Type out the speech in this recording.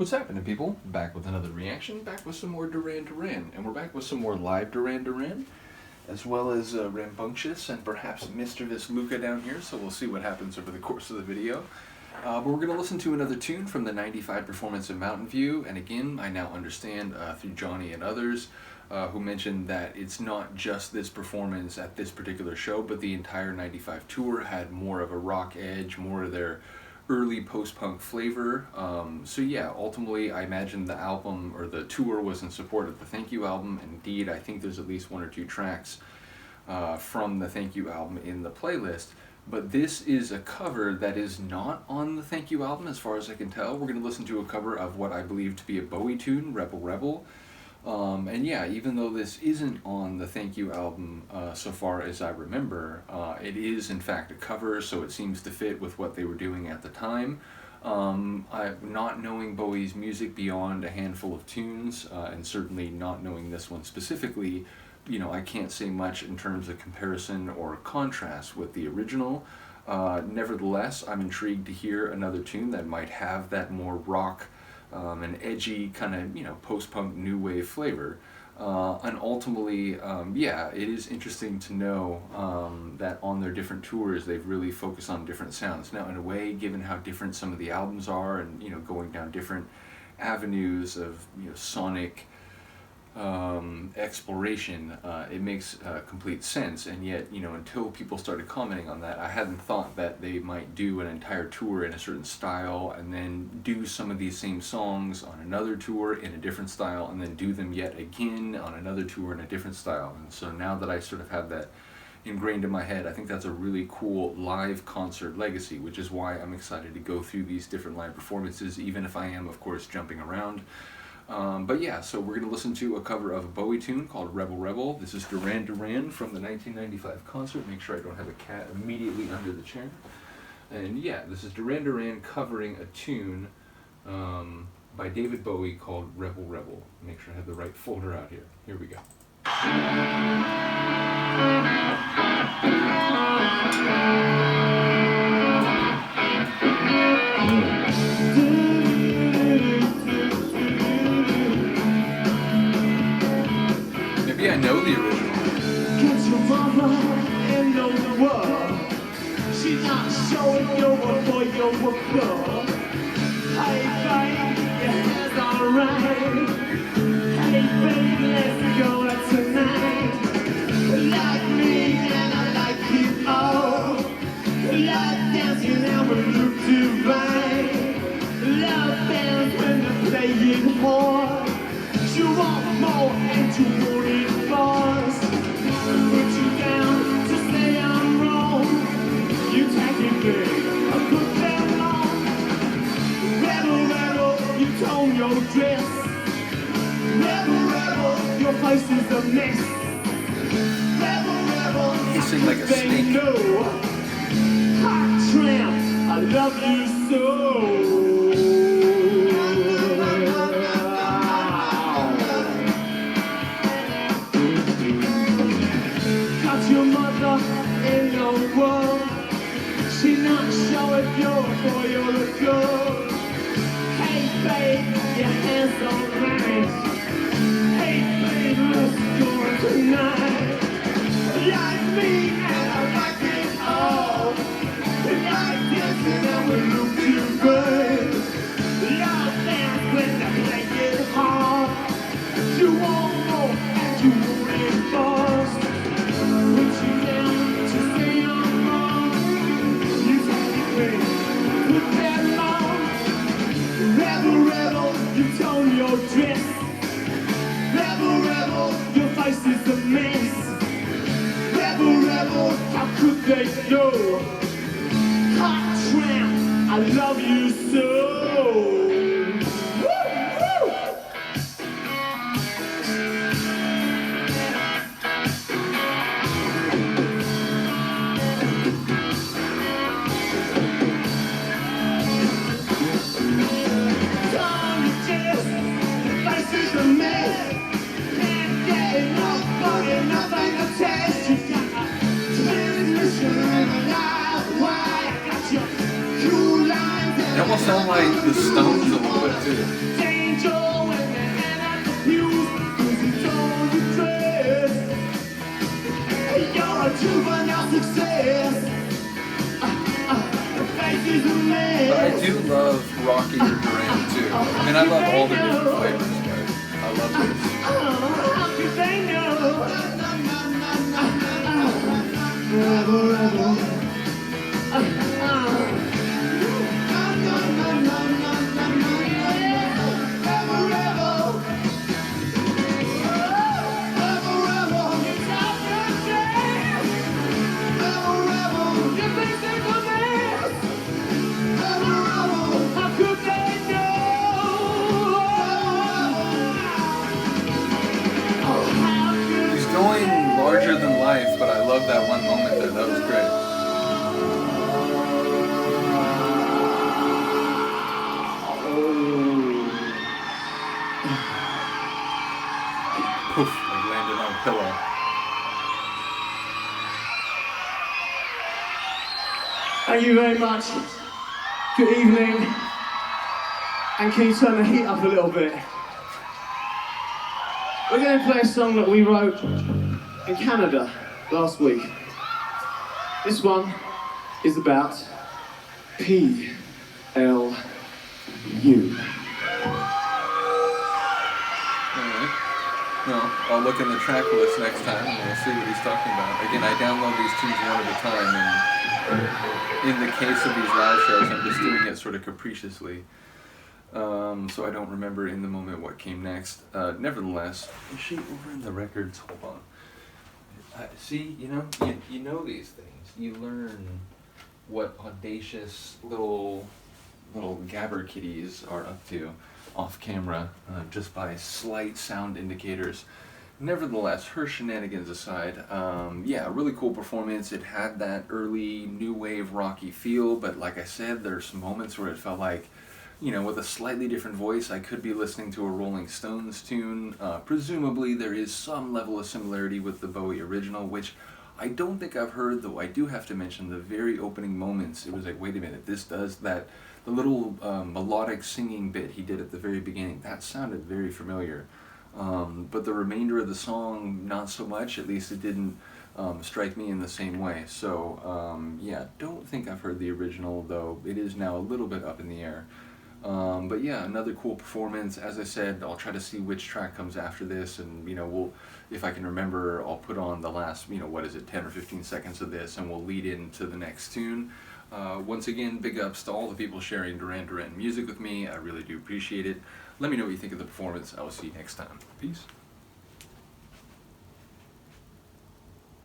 What's happening, people? Back with another reaction, back with some more Duran Duran, and we're back with some more live Duran Duran, as well as Rambunctious and perhaps Mischievous Luca down here, so we'll see what happens over the course of the video. But we're going to listen to another tune from the '95 performance of Mountainview, and again, I now understand through Johnny and others who mentioned that it's not just this performance at this particular show, but the entire '95 tour had more of a rock edge, more of their early post-punk flavor. So yeah, ultimately I imagine the album or the tour was in support of the Thank You album. Indeed, I think there's at least one or two tracks from the Thank You album in the playlist. But this is a cover that is not on the Thank You album as far as I can tell. We're going to listen to a cover of what I believe to be a Bowie tune, Rebel Rebel. And yeah, even though this isn't on the Thank You album so far as I remember, it is in fact a cover, so it seems to fit with what they were doing at the time. Not knowing Bowie's music beyond a handful of tunes, and certainly not knowing this one specifically, you know, I can't say much in terms of comparison or contrast with the original. Nevertheless, I'm intrigued to hear another tune that might have that more rock, an edgy kind of, you know, post-punk new wave flavor. And ultimately, yeah, it is interesting to know that on their different tours they've really focused on different sounds. Now, in a way, given how different some of the albums are and, you know, going down different avenues of, you know, sonic exploration, it makes complete sense. And yet, you know, until people started commenting on that, I hadn't thought that they might do an entire tour in a certain style and then do some of these same songs on another tour in a different style and then do them yet again on another tour in a different style. And so now that I sort of have that ingrained in my head, I think that's a really cool live concert legacy, which is why I'm excited to go through these different live performances, even if I am, of course, jumping around. But yeah, so we're going to listen to a cover of a Bowie tune called Rebel Rebel. This is Duran Duran from the 1995 concert. Make sure I don't have a cat immediately under the chair. And yeah, this is Duran Duran covering a tune by David Bowie called Rebel Rebel. Make sure I have the right folder out here. Here we go. I know the original. Cause your mama ain't no world. She's not showing you before you woke up. Hey babe, your hair's alright. Hey babe, let's go out tonight. Like me and I like you all. Like dancing and we look divine. Love bands when they're playing hard. You want more and you want it fast. Put you down to say I'm wrong. You take it big, I put them on. Rebel, rebel, you tone your dress. Rebel, rebel, your face is a mess. Rebel, rebel, You sing like a snake. know. Hot tramp, I love you so. Your mother in your world. She not showing you for your girl. Hey babe, your hands alright. Hey babe, let's go tonight. Like me and I like it all. Like dancing and we look too good. Love dance when they play it hard. You want more and you want it fast. Put you down to say I'm wrong. You take it big, put that on. Rebel, rebel, you tone your dress. Rebel, rebel, your face is a mess. Rebel, rebel, how could they know? Hot tramp, I love you so. It almost sounds like the Stones a little bit. too. Danger when the hand at the fuse, 'cause you don't address. You're a juvenile success. The face is a mess. But I do love Rocky or Duran too. I mean, I love all their different flavors, but I love this. How could they know? Forever, ever. He's going larger than life, but I love that one moment there. That was great. Poof, like landed on a pillow. Thank you very much. Good evening. And can you turn the heat up a little bit? We're going to play a song that we wrote in Canada last week. This one is about PLU. Alright. Well, I'll look in the track list next time and we'll see what he's talking about. Again, I download these tunes one at a time, and in the case of these live shows, I'm just doing it sort of capriciously. So I don't remember in the moment what came next. Nevertheless, is she over in the records? Hold on. See, you know these things. You learn what audacious little gabber kitties are up to off camera just by slight sound indicators. Nevertheless, her shenanigans aside, yeah, really cool performance. It had that early new wave rocky feel, but like I said, there's some moments where it felt like, you know, with a slightly different voice, I could be listening to a Rolling Stones tune. Presumably there is some level of similarity with the Bowie original, which I don't think I've heard, though I do have to mention the very opening moments. It was like, wait a minute, this does that, the little melodic singing bit he did at the very beginning, that sounded very familiar. But the remainder of the song, not so much, at least it didn't strike me in the same way. So, yeah, don't think I've heard the original, though it is now a little bit up in the air. But yeah, another cool performance. As I said, I'll try to see which track comes after this, and you know, we'll, if I can remember, I'll put on the last, you know, what is it, 10 or 15 seconds of this, and we'll lead into the next tune. Once again, big ups to all the people sharing Duran Duran music with me. I really do appreciate it. Let me know what you think of the performance. I will see you next time. Peace.